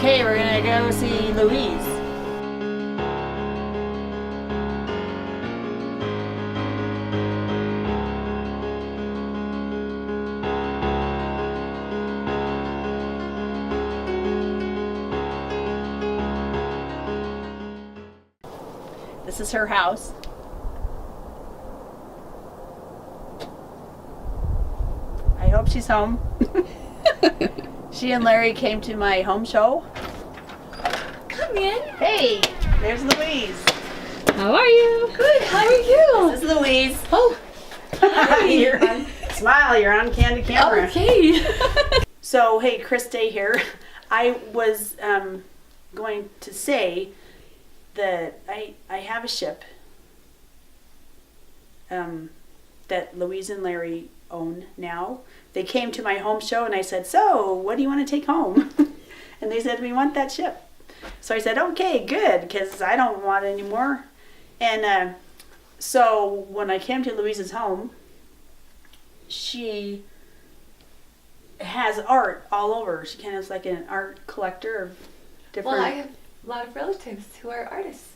Okay, we're gonna go see Louise. This is her house. I hope she's home. She and Larry came to my home show. Come in. Hey, there's Louise. How are you? Good. How are you? This is Louise. Oh, hi. You're on, smile, you're on candid camera. Okay. So, hey, Kristine here. I was going to say that I have a ship that Louise and Larry own now. They came to my home show and I said, so what do you want to take home? And they said, we want that ship. So I said, okay, good, because I don't want it anymore. And so when I came to Louise's home, she has art all over. She kind of is like an art collector of different... Well, I have a lot of relatives who are artists.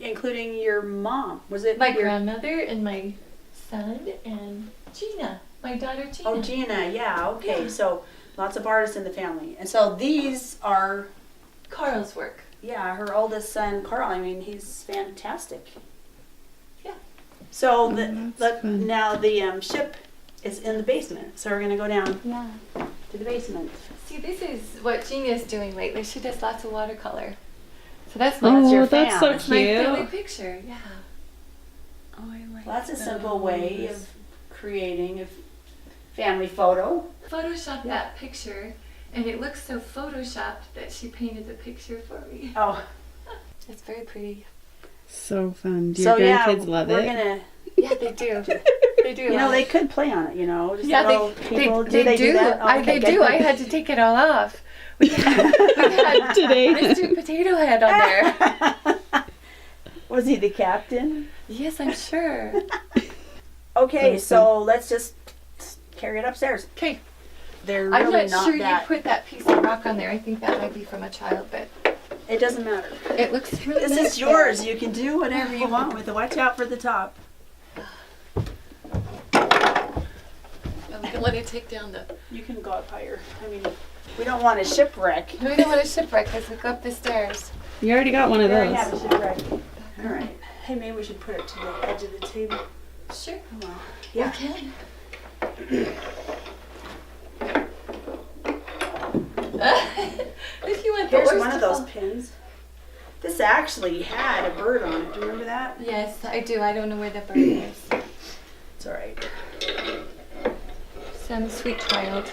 Including your mom. Was it My grandmother and my son and Gina, my daughter Gina. Oh, Gina, yeah, okay. Yeah. So lots of artists in the family. And so these are, Carl's work. yeah, her oldest son, Carl. I mean, he's fantastic. Yeah. So that's fun. now the ship is in the basement. So we're going to go down Yeah. to the basement. See, this is what Gina's doing lately. She does lots of watercolor. So that's Oh, my, your that's fan. so that's my family cute. picture. Yeah. Oh, I like Well, that's a simple way of creating a family photo. Photoshopped that picture, and it looks so photoshopped that she painted the picture for me. Oh, It's very pretty. So fun. Do so your yeah, grandkids love we're it? gonna, Yeah, they do. They do. you know, they could play on it, you know. Just Yeah, little people. Do they do that? Oh, okay, they good. do. I had to take it all off. We had Today. Mr. Potato Head on there. Was he the captain? Yes, I'm sure. Okay, Awesome. so let's just carry it upstairs. Okay. They're I'm really not sure that. you put that piece of rock on there. I think that might be from a child, but It doesn't matter. it looks really This nice is yours. You can do whatever you want with it. Watch out for the top. I'm going to let it take down the... You can go up higher. I mean, we don't want a shipwreck. We don't want to shipwreck as we go up the stairs. You already got one of We already have a those. shipwreck. All right. Hey, maybe we should put it to the edge of the table. Sure. Come on. We Yeah. can. If you want the Here's oyster one of those ball. pins. This actually had a bird on it. Do you remember that? Yes, I do. I don't know where the bird is. It's all right. Some sweet child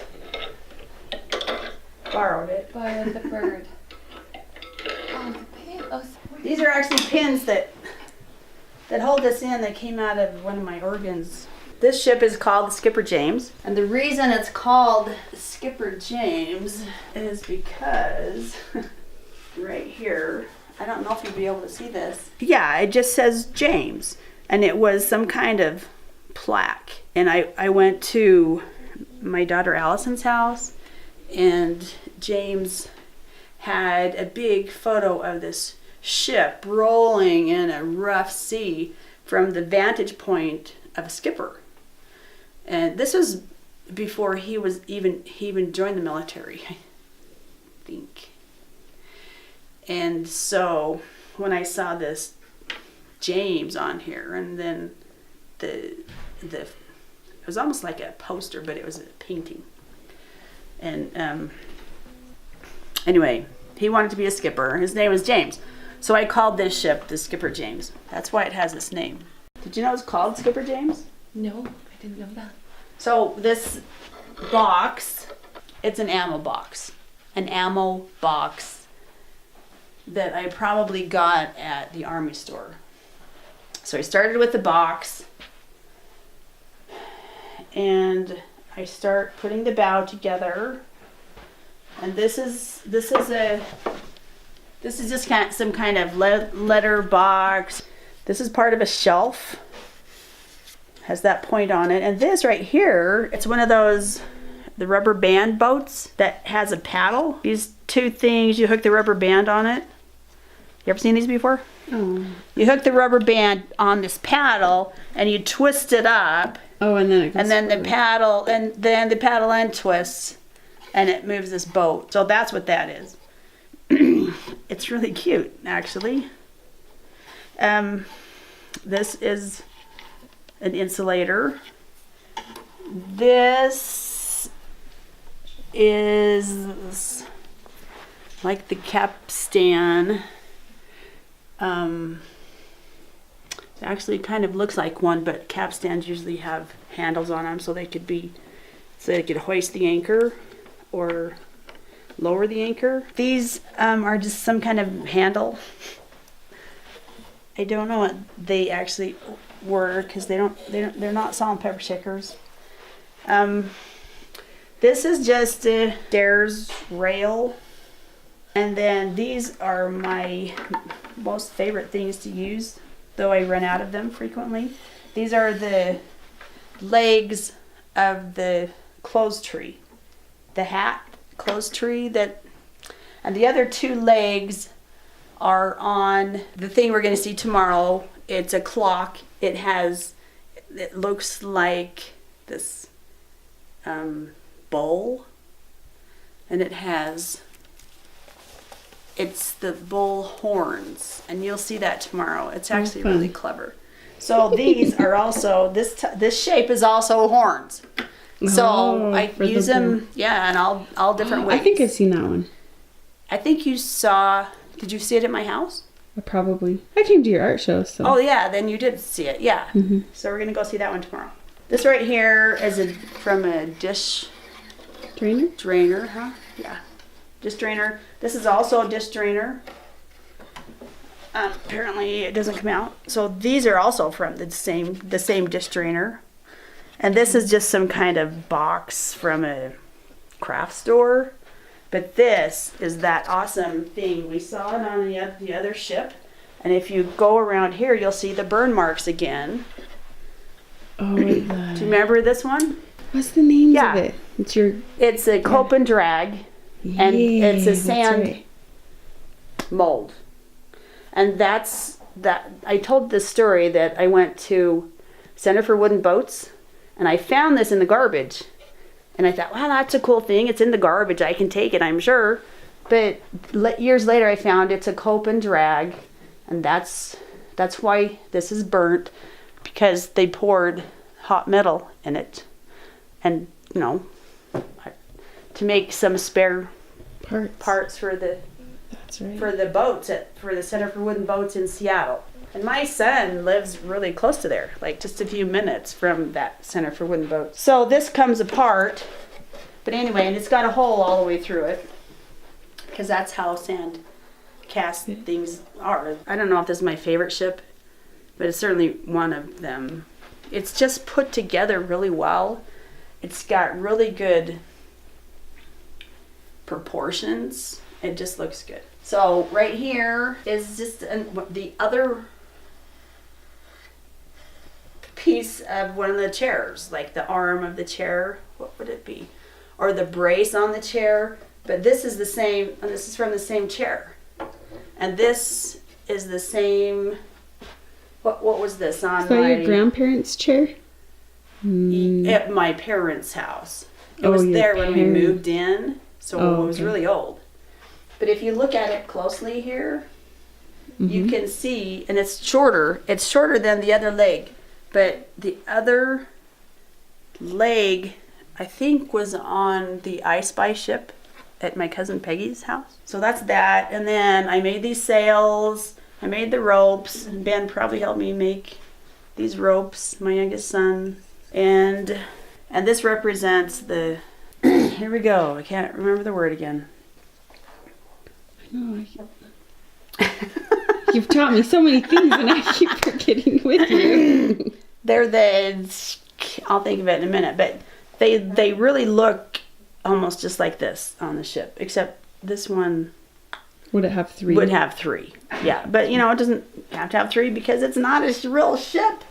Borrowed it. borrowed the bird. Oh, the pin. Oh, These are actually pins that hold us in that came out of one of my organs. This ship is called the Skipper James. And the reason it's called the Skipper James is because right here, I don't know if you'll be able to see this. Yeah, it just says James. And it was some kind of plaque. And I went to my daughter Allison's house, and James had a big photo of this ship rolling in a rough sea from the vantage point of a skipper. And this was before he even joined the military, I think. And so when I saw this James on here, and then it was almost like a poster, but it was a painting. And anyway, he wanted to be a skipper. His name was James. So I called this ship the Skipper James. That's why it has this name. Did you know it's called Skipper James? no, I didn't know that. So this box, it's an ammo box. An ammo box that I probably got at the Army store. So I started with the box, and I start putting the bow together. And this is just some kind of letter box. This is part of a shelf. Has that point on it. And this right here, it's one of those the rubber band boats that has a paddle. These two things, you hook the rubber band on it. You ever seen these before? Oh. You hook the rubber band on this paddle and you twist it up, Oh, and then it goes and then the forward. paddle end twists and it moves this boat. So that's what that is. It's really cute, actually. This is an insulator. This is like the capstan. It actually kind of looks like one, but capstans usually have handles on them so they could hoist the anchor or lower the anchor. These are just some kind of handle. I don't know what they actually were because they're not salt and pepper shakers. This is just a stairs rail, and then these are my most favorite things to use, though I run out of them frequently. These are the legs of the clothes tree, the hat clothes tree and the other two legs are on the thing we're going to see tomorrow. It's a clock. It looks like this bowl, and it's the bull horns, and you'll see that tomorrow. It's actually really clever. So these are also, this shape is also horns. So I use them, in all different ways. I think I've seen that one. I think did you see it at my house? Probably. I came to your art show, so. Oh yeah, then you did see it, yeah. Mm-hmm. So we're gonna go see that one tomorrow. This right here is from a dish drainer, huh? Yeah, dish drainer. This is also a dish drainer. Apparently it doesn't come out. So these are also from the same dish drainer. And this is just some kind of box from a craft store. But this is that awesome thing. We saw it on the other ship. And if you go around here, you'll see the burn marks again. Oh, Do you remember this one? What's the name Yeah. of it? It's a cope and drag. And it's a that's sand right. mold. And that's that. I told this story that I went to Center for Wooden Boats. And I found this in the garbage. And I thought, wow, that's a cool thing. It's in the garbage. I can take it, I'm sure. But years later, I found it's a cope and drag. And that's why this is burnt. Because they poured hot metal in it. And, to make some spare parts for the That's right. for the boats for the Center for Wooden Boats in Seattle. And my son lives really close to there, like just a few minutes from that Center for Wooden Boats. So this comes apart, but anyway, and it's got a hole all the way through it, because that's how sand cast things are. I don't know if this is my favorite ship, but it's certainly one of them. It's just put together really well. It's got really good proportions. It just looks good. So right here is just the other piece of one of the chairs, like the arm of the chair. What would it be? Or the brace on the chair. But this is the same, and this is from the same chair. And this is the same. What was this on Is that your grandparents' chair? at my parents' house? It was your there when we parents. moved in, so it was okay. really old. But if you look at it closely here, you Mhm. can see, and it's shorter. It's shorter than the other leg, but the other leg, I think, was on the I Spy ship at my cousin Peggy's house. So that's that. And then I made these sails. I made the ropes. And Ben probably helped me make these ropes, my youngest son. And this represents the, here we go. I can't remember the word again. No, you've taught me so many things and I keep forgetting with you. I'll think of it in a minute, but they really look almost just like this on the ship, except this one Would it have three? would have three. Yeah, but it doesn't have to have three because it's not a real ship.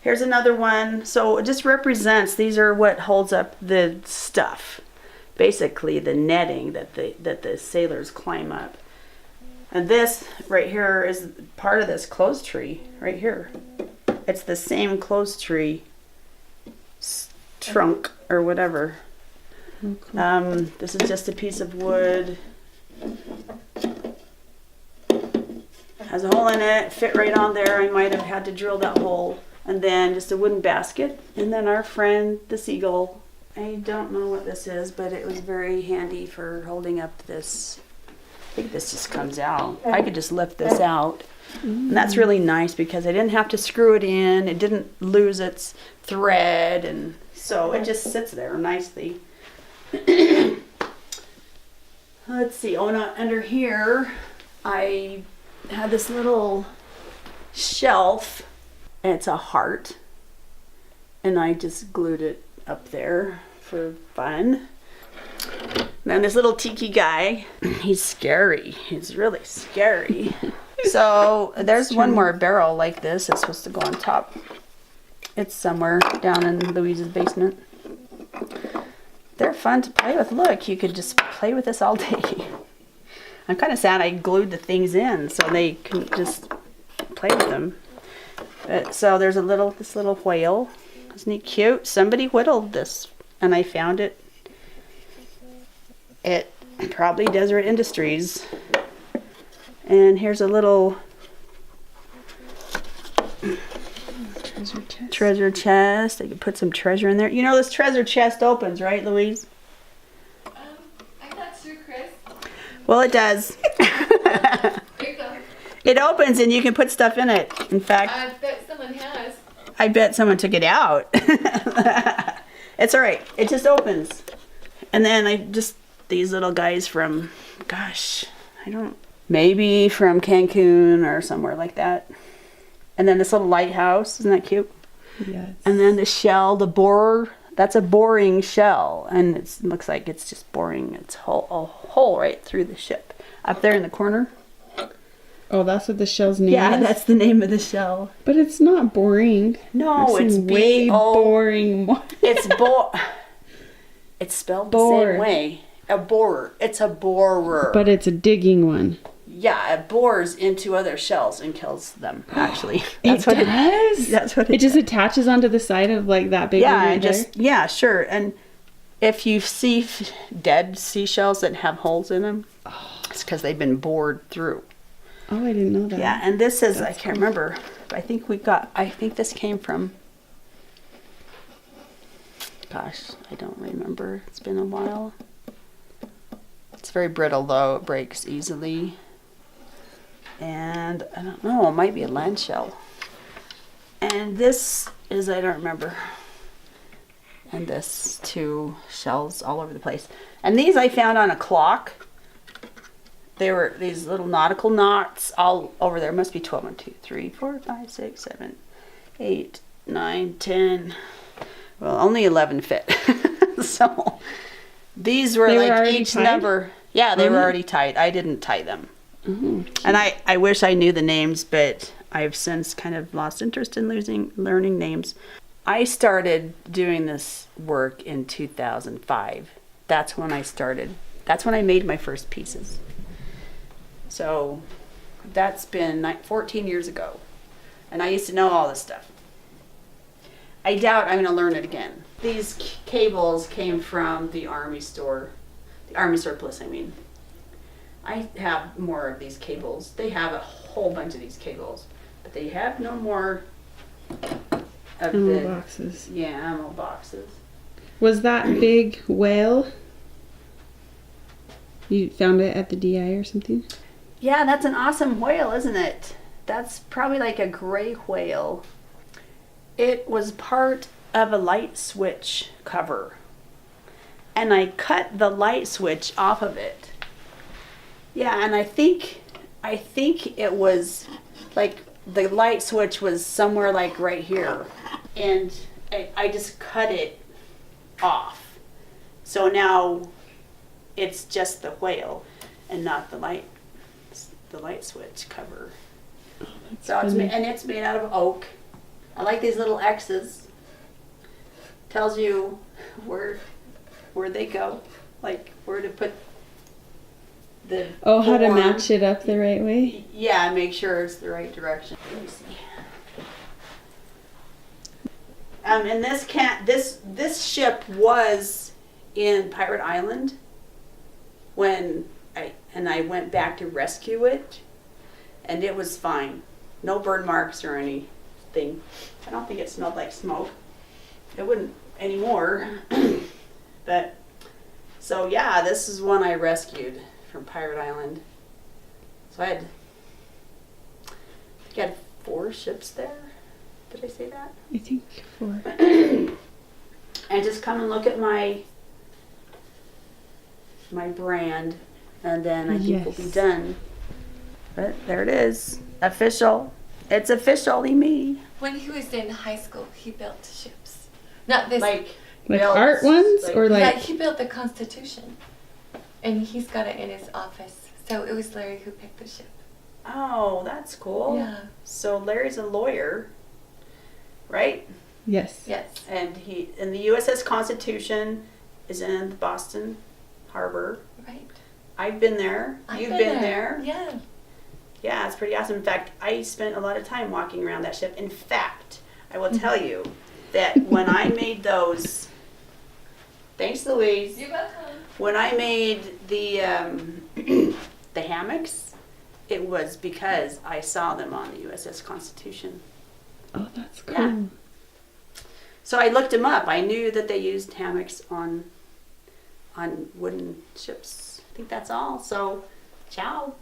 Here's another one. So it just represents, these are what holds up the stuff. Basically the netting that the sailors climb up. And this right here is part of this clothes tree right here. It's the same clothes tree trunk or whatever. Oh, cool. This is just a piece of wood. Has a hole in it, fit right on there. I might have had to drill that hole. And then just a wooden basket. And then our friend, the seagull. I don't know what this is, but it was very handy for holding up this. I think this just comes out. I could just lift this out. And that's really nice because I didn't have to screw it in. It didn't lose its thread. And so it just sits there nicely. Let's see. Oh, no, under here, I had this little shelf. And it's a heart. And I just glued it up there for fun. And then this little tiki guy, he's scary. He's really scary. So there's one more barrel like this. It's supposed to go on top. It's somewhere down in Louise's basement. They're fun to play with. Look, you could just play with this all day. I'm kind of sad I glued the things in so they can just play with them. But, so there's this little whale. Isn't he cute? Somebody whittled this and I found it at probably Deseret Industries. And here's a little treasure chest. I could put some treasure in there. You know this treasure chest opens, right, Louise? I'm not sure, Chris. Well, it does. There you go. It opens and you can put stuff in it. In fact, I bet someone has. I bet someone took it out. It's all right. It just opens. And then these little guys from, gosh, maybe from Cancun or somewhere like that. And then this little lighthouse. Isn't that cute? Yes. And then the shell, the borer, that's a boring shell. And it looks like it's just boring a hole right through the ship. Up there in the corner. Oh, that's what the shell's name Yeah, is? that's the name of the shell. But it's not boring. No, There's it's some way boring. It's It's spelled the Borer. same way. A borer. It's a borer. But it's a digging one. Yeah, it bores into other shells and kills them. Actually, It does? That's what It just attaches onto the side of like that big one right there? yeah, sure. And if you see dead seashells that have holes in them, it's because they've been bored through. Oh, I didn't know that. Yeah, and this is, I can't remember. I think this came from, gosh, I don't remember. It's been a while. It's very brittle though. It breaks easily. And I don't know, it might be a land shell. And this is, I don't remember. And this, two shells all over the place. And these I found on a clock. They were these little nautical knots all over there. Must be 12. 1, 2, 3, 4, 5, 6, 7, 8, 9, 10. Well, only 11 fit. So these were like each tied? number. Yeah, they were already tied. I didn't tie them. Mm-hmm. And I wish I knew the names, but I've since kind of lost interest in learning names. I started doing this work in 2005. That's when I started. That's when I made my first pieces. So that's been 14 years ago. And I used to know all this stuff. I doubt I'm going to learn it again. These cables came from the Army store. The Army surplus, I mean. I have more of these cables. They have a whole bunch of these cables. But they have no more of Ammo boxes. Yeah, ammo boxes. Was that big whale? You found it at the DI or something? Yeah, that's an awesome whale, isn't it? That's probably like a gray whale. It was part of a light switch cover. And I cut the light switch off of it. Yeah, and I think it was like the light switch was somewhere like right here. And I just cut it off. So now it's just the whale and not the light switch cover. So it's made out of oak. I like these little X's. Tells you where they go, like where to put the Oh, how to form. match it up the right way? Yeah, make sure it's the right direction. Let me see. And this ship was in Pirate Island when I went back to rescue it, and it was fine. No burn marks or anything. I don't think it smelled like smoke. It wouldn't anymore. But so yeah, this is one I rescued from Pirate Island. So I had 4 ships there. Did I say that? I think 4. And just come and look at my brand, and then I think we'll be Yes. done. But there it is. Official. It's officially me. When he was in high school, he built ships. Not this. Like built, art ones or yeah, like he built the Constitution, and he's got it in his office. So it was Larry who picked the ship. Oh, that's cool. Yeah. So Larry's a lawyer, right? yes. Yes. And the USS Constitution is in the Boston Harbor. Right. I've been there. You've been there. Yeah. Yeah, it's pretty awesome. In fact, I spent a lot of time walking around that ship. In fact, I will tell you that when I made those, thanks Louise, You're welcome. when I made the the hammocks, it was because I saw them on the USS Constitution. Oh, that's cool. Yeah. So I looked them up. I knew that they used hammocks on wooden ships. I think that's all. So, ciao.